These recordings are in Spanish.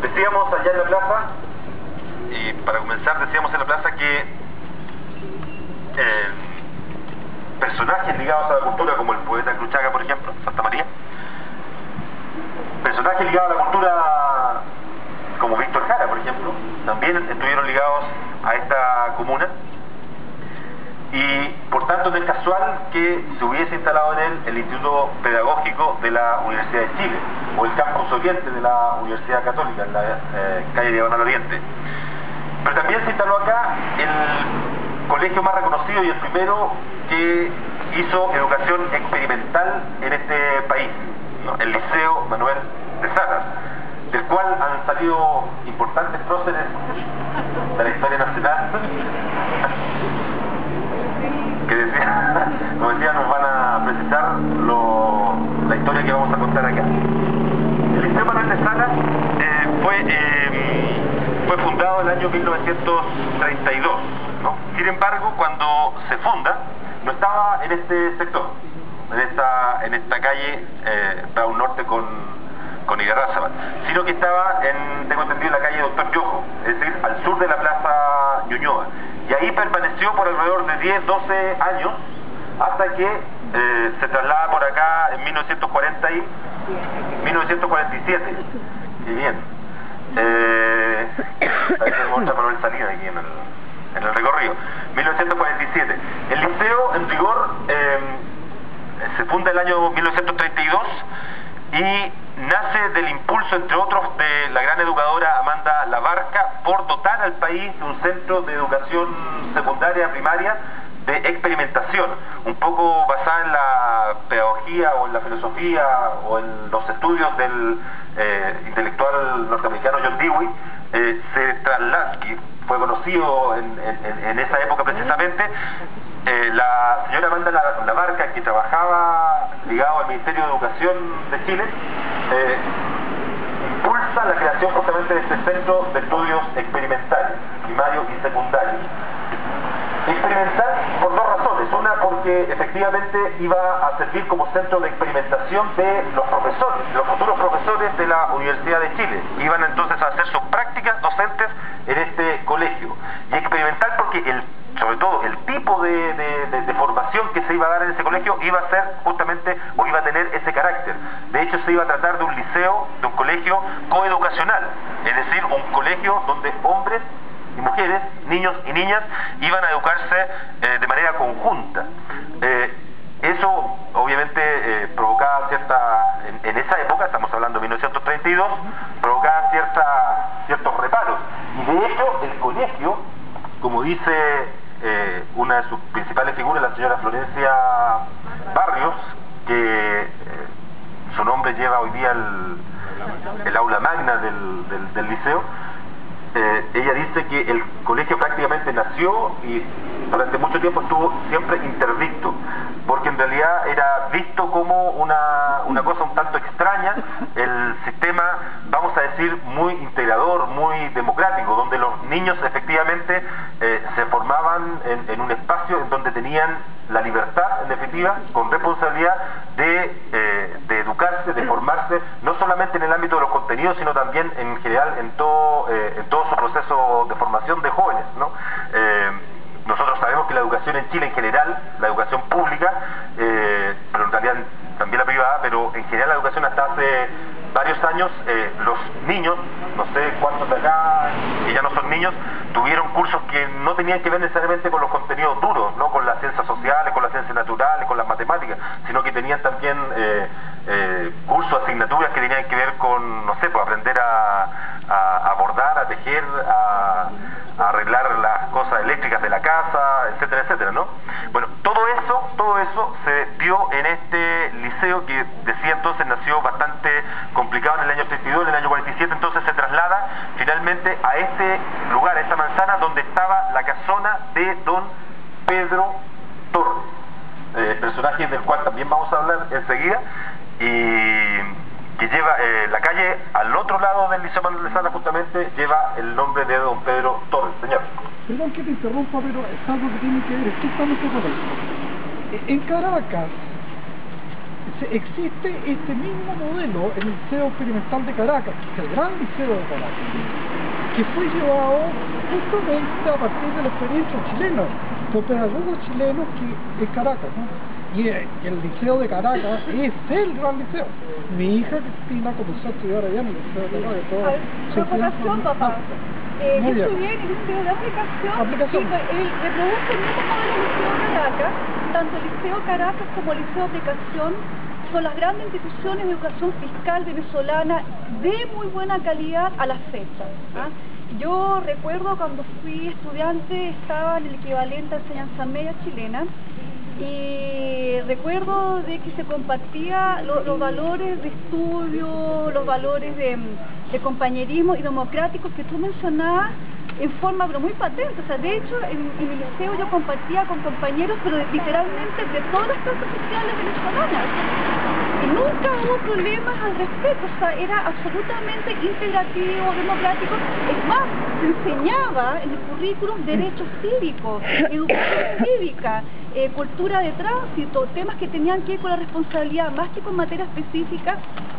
Decíamos allá en la plaza, y para comenzar decíamos en la plaza que personajes ligados a la cultura, como el poeta Cruchaga, por ejemplo, Santa María, personajes ligados a la cultura como Víctor Jara, por ejemplo, también estuvieron ligados a esta comuna, y por tanto no es casual que se hubiese instalado en él el Instituto Pedagógico de la Universidad de Chile, o el Campus Oriente de la Universidad Católica, en la calle Diagonal Oriente. Pero también se instaló acá el colegio más reconocido y el primero que hizo educación experimental en este país, ¿no? El Liceo Manuel de Salas, del cual han salido importantes próceres de la historia nacional que decía, como decía, nos van a precisar la historia que vamos a contar acá. El Liceo Manuel de Salas fue fundado en el año 1932, ¿no? Sin embargo, cuando se funda, no estaba en este sector, en esta calle Brown Norte con Irarrázaval, sino que estaba tengo entendido, en la calle Doctor Yojo, es decir, al sur de la Plaza Ñuñoa. Y ahí permaneció por alrededor de 10, 12 años, hasta que se traslada por acá en 1947. Y bien. Ahí tenemos a Manuel Salinas aquí en el recorrido. 1947. El liceo, en rigor, se funda el año 1932 y nace del impulso, entre otros, de la gran educadora Amanda Labarca por dotar al país de un centro de educación secundaria, primaria, de experimentación, un poco basada en la pedagogía o en la filosofía o en los estudios del intelectual norteamericano John Dewey. Se traslada, que fue conocido en esa época precisamente, la señora Amanda Labarca, que trabajaba ligado al Ministerio de Educación de Chile, impulsa la creación justamente de este centro de estudios experimentales, primarios y secundarios. Experimental por dos razones. Una, porque efectivamente iba a servir como centro de experimentación de los profesores, los futuros profesores de la Universidad de Chile. Iban entonces a hacer sus prácticas docentes en este colegio. Y experimental porque sobre todo el tipo de formación que se iba a dar en ese colegio iba a ser justamente, o iba a tener ese carácter. De hecho, se iba a tratar de un liceo, de un colegio coeducacional, es decir, un colegio donde hombres y mujeres, niños y niñas, iban a educarse de manera conjunta. Eso obviamente provocaba en esa época, estamos hablando de 1932, provocaba ciertos reparos. Y de hecho el colegio, como dice una de sus principales figuras, la señora Florencia Barrios, que su nombre lleva hoy día el aula magna del liceo, ella dice que el colegio prácticamente nació y durante mucho tiempo estuvo siempre interdicto, porque en realidad era visto como una cosa un tanto extraña, el sistema, vamos a decir, muy integrador, muy democrático, donde los niños efectivamente se formaban en un espacio en donde tenían la libertad, en definitiva, con responsabilidad de educarse, de formarse, no solamente en el ámbito de los contenidos, sino también en general en todo su proceso de formación de jóvenes, ¿no? Nosotros sabemos que la educación en Chile en general, la educación pública, pero en realidad también la privada, pero en general la educación hasta hace varios años, los niños, no sé cuántos de acá, que ya no son niños, tuvieron cursos que no tenían que ver necesariamente con los contenidos duros, no con las ciencias sociales, con las ciencias naturales, con las matemáticas, sino que tenían también cursos, asignaturas que tenían que ver con, no sé, pues aprender a bordar, a tejer, a arreglar las cosas eléctricas de la casa, etcétera, etcétera, ¿no? Bueno, todo eso se dio en este liceo que, decía entonces, nació bastante complicado en el año 32, en el año 47, entonces se traslada finalmente a este lugar, a esta manzana donde estaba la casona de don Pedro Torres, personaje del cual también vamos a hablar enseguida, y que lleva la calle al otro lado del Liceo Manuel de Salas, justamente lleva el nombre de don Pedro Torres. Señor. Perdón que te interrumpa, pero es algo que tiene que ver justamente con esto. En Caracas existe este mismo modelo en el Liceo Experimental de Caracas, que es el Gran Liceo de Caracas, que fue llevado justamente a partir de la experiencia chilena, por pedagogos chilenos que en Caracas, ¿no? Y el Liceo de Caracas es el Gran Liceo. Mi hija Cristina comenzó a estudiar allá en el Liceo de Caracas. Aplicación, papá. Yo estudié en el Liceo de Aplicación. Y reproduce el mismo modelo del Liceo Caracas. Tanto el Liceo Caracas como el Liceo Aplicación son las grandes instituciones de educación fiscal venezolana de muy buena calidad a la fecha. ¿Ah? Yo recuerdo cuando fui estudiante, estaba en el equivalente a enseñanza media chilena, y recuerdo de que se compartía los valores de estudio, los valores de compañerismo y democráticos que tú mencionabas en forma pero muy patente. O sea, de hecho en mi liceo yo compartía con compañeros pero literalmente de todas las clases sociales venezolanas y nunca hubo problemas al respecto. O sea, era absolutamente integrativo, democrático. Es más, se enseñaba en el currículum derechos cívicos, educación cívica, cultura de tránsito, temas que tenían que ver con la responsabilidad más que con materia específica,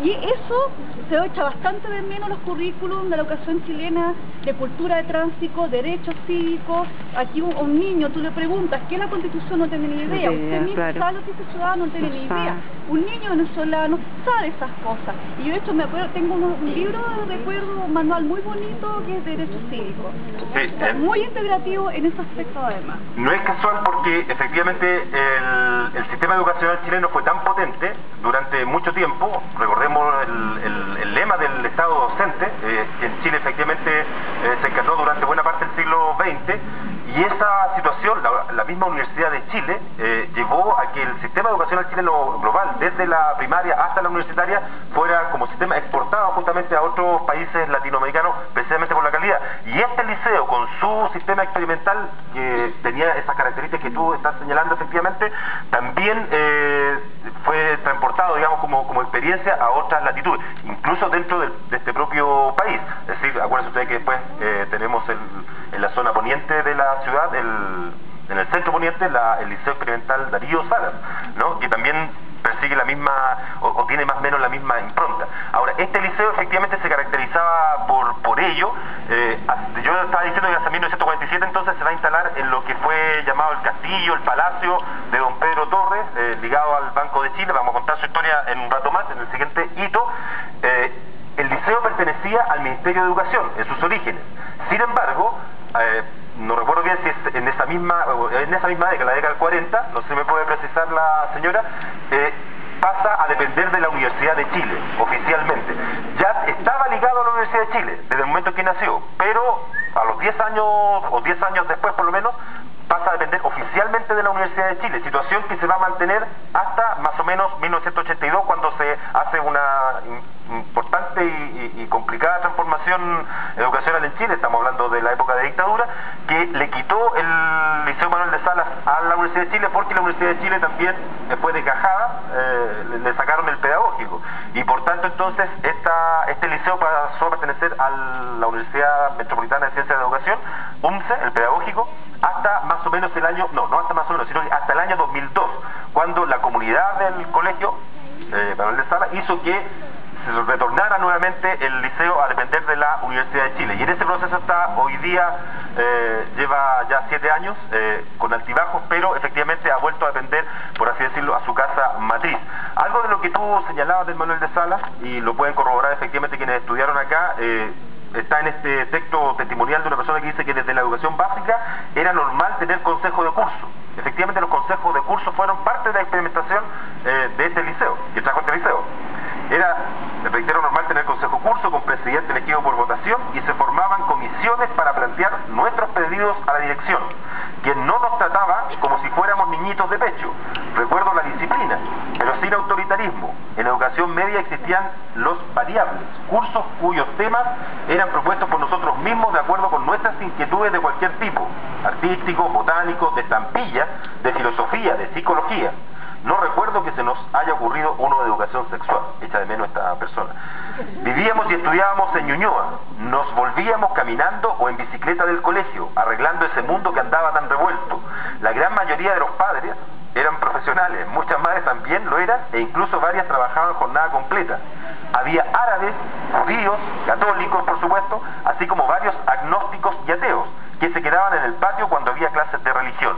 y eso se echa bastante de menos los currículums de la educación chilena de cultura de tránsito, derechos cívicos. Aquí un niño, tú le preguntas ¿qué es la Constitución? No tiene ni idea. Usted mismo sabe lo que es ciudadano, no tiene ni idea. Un niño venezolano sabe esas cosas. Y yo de hecho me acuerdo, tengo un libro de recuerdo, un manual muy bonito que es derechos cívicos. Sí, muy integrativo en ese aspecto además. No es casual porque efectivamente el sistema educacional chileno fue tan potente durante mucho tiempo. Recordemos el lema del Estado docente, que en Chile efectivamente se encarnó durante buena parte del siglo XX, y esa situación, la misma Universidad de Chile, llevó a que el sistema educacional chileno global, desde la primaria hasta la universitaria, fuera como sistema exportado justamente a otros países latinoamericanos, precisamente por la calidad. Y este liceo, con su sistema experimental, que tenía esas características que tú estás señalando efectivamente, también fue transportado, digamos, como experiencia a otras latitudes, incluso dentro de este propio país. Es decir, acuérdense ustedes que después tenemos en la zona poniente de la ciudad, en el centro poniente, el Liceo Experimental Darío Salas, ¿no? Que también persigue la misma, o tiene más o menos la misma impronta. Ahora, este liceo efectivamente se caracterizaba por ello. Yo estaba diciendo que hasta 1947 entonces se va a instalar en lo que fue llamado el castillo, el palacio de don Pedro Torres, ligado al Banco de Chile. Vamos a contar su historia en un rato más, en el siguiente hito. El liceo pertenecía al Ministerio de Educación en sus orígenes. Sin embargo, no recuerdo bien si es en esa misma década, la década del 40, no sé si me puede precisar la señora, pasa a depender de la Universidad de Chile, oficialmente. Ya estaba ligado a la Universidad de Chile desde el momento en que nació, pero a los 10 años, o 10 años después por lo menos, pasa a depender oficialmente de la Universidad de Chile, situación que se va a mantener hasta más o menos 1982, cuando se hace una importante y complicada transformación educacional en Chile. Estamos hablando de la época de dictadura, que le quitó el Liceo Manuel de Salas a la Universidad de Chile, porque la Universidad de Chile también, después de Cajada, le sacaron el pedagógico, y por tanto entonces este liceo pasó a pertenecer a la Universidad Metropolitana de Ciencias de Educación, UMCE, el pedagógico, hasta más o menos el año, no hasta más o menos, sino hasta el año 2002, cuando la comunidad del colegio Manuel de Salas hizo que se retornara nuevamente el liceo a depender de la Universidad de Chile. Y en ese proceso está hoy día, lleva ya 7 años, con altibajos, pero efectivamente ha vuelto a depender, por así decirlo, a su casa matriz. Algo de lo que tú señalabas del Manuel de Salas, y lo pueden corroborar efectivamente quienes estudiaron acá, está en este texto testimonial de una persona que dice que desde la educación básica era normal tener consejo de curso. Efectivamente, los consejos de curso fueron parte de la experimentación de este liceo, que trajo este liceo. Era, reitero, normal tener consejo curso con presidente elegido por votación, y se formaban comisiones para plantear nuestros pedidos a la dirección, quien no nos trataba como si fuéramos niñitos de pecho. Recuerdo la disciplina, pero sin autoritarismo. En educación media existían los variables, cursos cuyos temas eran propuestos por nosotros mismos de acuerdo con nuestras inquietudes de cualquier tipo, artísticos, botánicos, de estampilla, de filosofía, de psicología. No recuerdo que se nos haya ocurrido uno de educación sexual, echa de menos esta persona. Vivíamos y estudiábamos en Ñuñoa, nos volvíamos caminando o en bicicleta del colegio, arreglando ese mundo que andaba tan revuelto. La gran mayoría de los padres eran profesionales profesionales, muchas madres también lo eran, e incluso varias trabajaban jornada completa. Había árabes, judíos, católicos por supuesto, así como varios agnósticos y ateos, que se quedaban en el patio cuando había clases de religión.